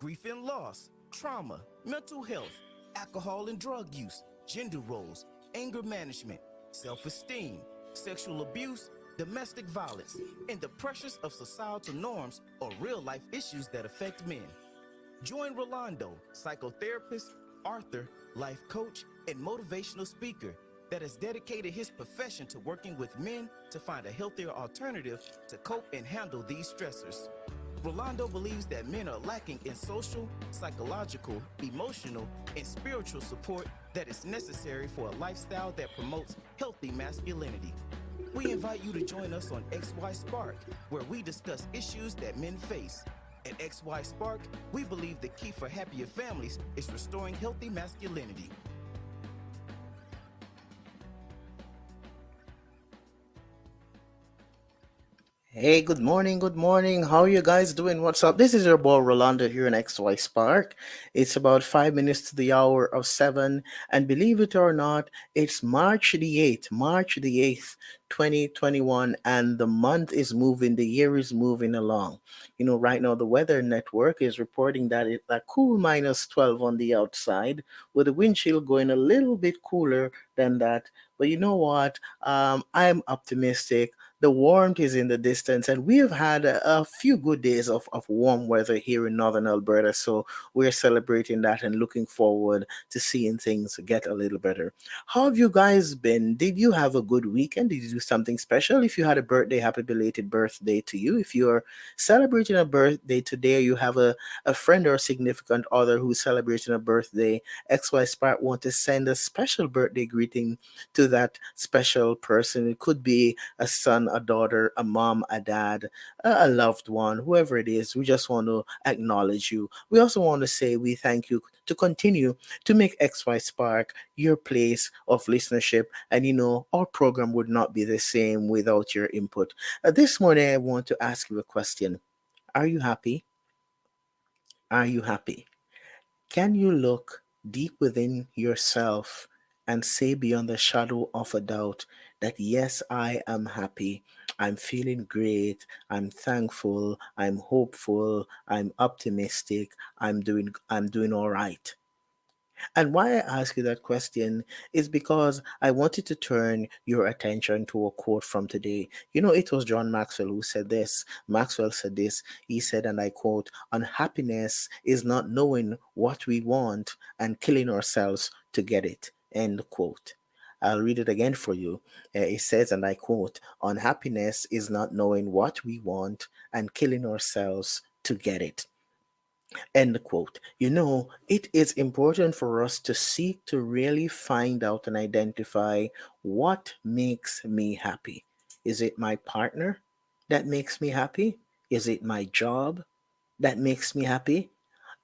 grief and loss, trauma, mental health, alcohol and drug use, gender roles, anger management, self-esteem, sexual abuse, domestic violence, and the pressures of societal norms or real-life issues that affect men. Join Rolando, psychotherapist, author, life coach, and motivational speaker that has dedicated his profession to working with men to find a healthier alternative to cope and handle these stressors. Rolando believes that men are lacking in social, psychological, emotional, and spiritual support that is necessary for a lifestyle that promotes healthy masculinity. We invite you to join us on XY Spark, where we discuss issues that men face. At XY Spark, we believe the key for happier families is restoring healthy masculinity. Hey, good morning, good morning. How are you guys doing? What's up? This is your boy Rolando here in XY Spark. It's about 5 minutes to the hour of 7, and believe it or not, it's March the 8th, 2021, and the month is moving, the year is moving along. Right now the weather network is reporting that it's a cool -12 on the outside, with the wind chill going a little bit cooler than that. But you know what? I'm optimistic. The warmth is in the distance, and we have had a few good days of warm weather here in northern Alberta. So we're celebrating that and looking forward to seeing things get a little better. How have you guys been? Did you have a good weekend? Did you do something special? If you had a birthday, happy belated birthday to you. If you're celebrating a birthday today, or you have a friend or a significant other who's celebrating a birthday, XY Spark want to send a special birthday greeting to that special person. It could be a son, a daughter, a mom, a dad, a loved one, whoever it is. We just want to acknowledge you. We also want to say we thank you to continue to make XY Spark your place of listenership. And our program would not be the same without your input. This morning, I want to ask you a question. Are you happy? Are you happy? Can you look deep within yourself and say beyond the shadow of a doubt that yes, I am happy. I'm feeling great. I'm thankful. I'm hopeful. I'm optimistic. I'm doing all right. And why I ask you that question is because I wanted to turn your attention to a quote from today. It was John Maxwell who said this. Maxwell said this. He said, and I quote, "Unhappiness is not knowing what we want and killing ourselves to get it." End quote. I'll read it again for you. It says, and I quote, "Unhappiness is not knowing what we want and killing ourselves to get it." End quote. It is important for us to seek to really find out and identify what makes me happy. Is it my partner that makes me happy? Is it my job that makes me happy?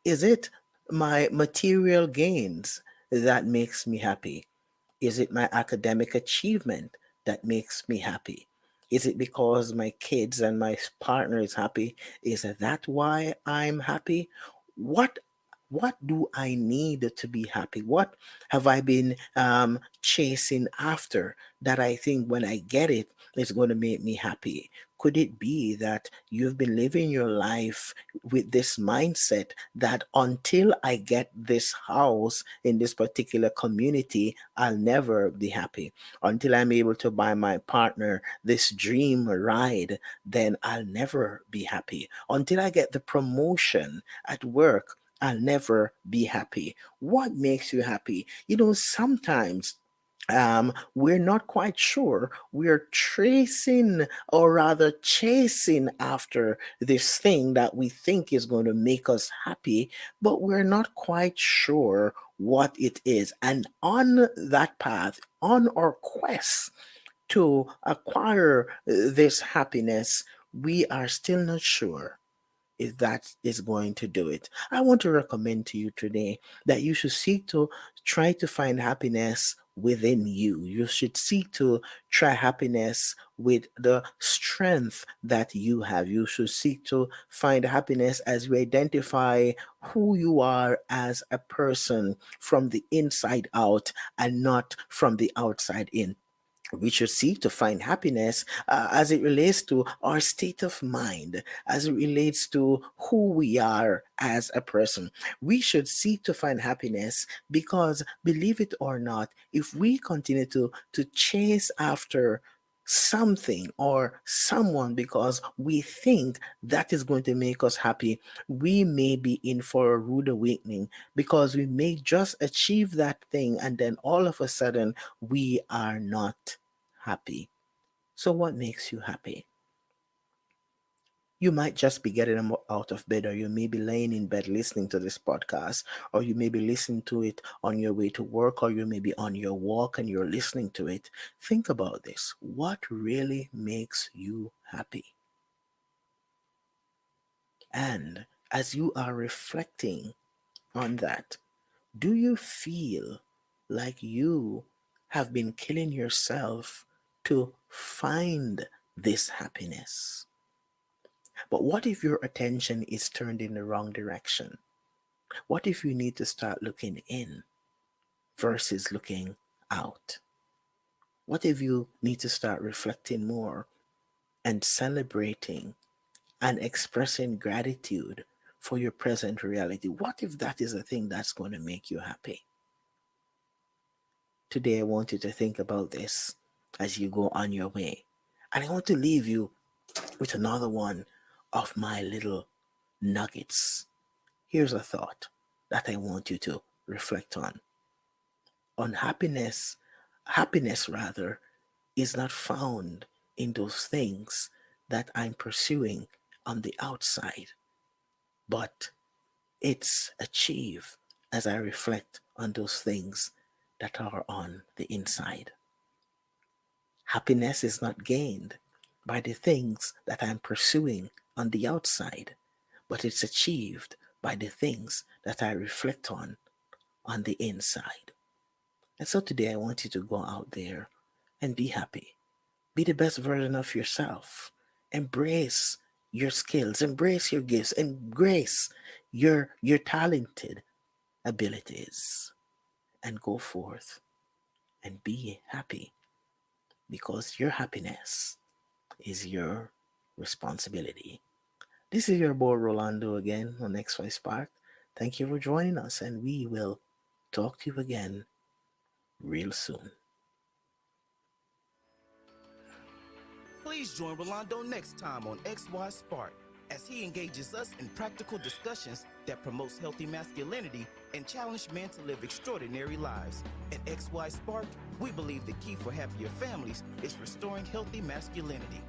Is it my material gains that makes me happy? Is it my academic achievement that makes me happy? Is it because my kids and my partner is happy? Is that why I'm happy? What what do I need to be happy? What have I been chasing after that I think when I get it, it's going to make me happy? Could it be that you've been living your life with this mindset that until I get this house in this particular community, I'll never be happy? Until I'm able to buy my partner this dream ride, then I'll never be happy. Until I get the promotion at work, I'll never be happy. What makes you happy? Sometimes we're not quite sure. We're tracing, or rather chasing after this thing that we think is going to make us happy, but we're not quite sure what it is. And on that path, on our quest to acquire this happiness, we are still not sure if that is going to do it. I want to recommend to you today that you should seek to try to find happiness within you. You should seek to try happiness with the strength that you have. You should seek to find happiness as you identify who you are as a person from the inside out and not from the outside in. We should seek to find happiness as it relates to our state of mind, as it relates to who we are as a person. We should seek to find happiness because, believe it or not, if we continue to chase after something or someone because we think that is going to make us happy, we may be in for a rude awakening because we may just achieve that thing and then all of a sudden we are not happy. So, what makes you happy? You might just be getting out of bed, or you may be laying in bed listening to this podcast, or you may be listening to it on your way to work, or you may be on your walk and you're listening to it. Think about this. What really makes you happy? And as you are reflecting on that, do you feel like you have been killing yourself to find this happiness? But what if your attention is turned in the wrong direction? What if you need to start looking in versus looking out? What if you need to start reflecting more and celebrating and expressing gratitude for your present reality? What if that is a thing that's going to make you happy? Today, I want you to think about this as you go on your way. And I want to leave you with another one of my little nuggets. Here's a thought that I want you to reflect on. Unhappiness, happiness rather, is not found in those things that I'm pursuing on the outside, but it's achieved as I reflect on those things that are on the inside. Happiness is not gained by the things that I'm pursuing on the outside, but it's achieved by the things that I reflect on the inside. And so today I want you to go out there and be happy. Be the best version of yourself. Embrace your skills, embrace your gifts, embrace your talented abilities, and go forth and be happy because your happiness is your responsibility. This is your boy Rolando again on XY Spark. Thank you for joining us, and we will talk to you again real soon. Please join Rolando next time on XY Spark as he engages us in practical discussions that promotes healthy masculinity and challenge men to live extraordinary lives. At XY Spark, we believe the key for happier families is restoring healthy masculinity.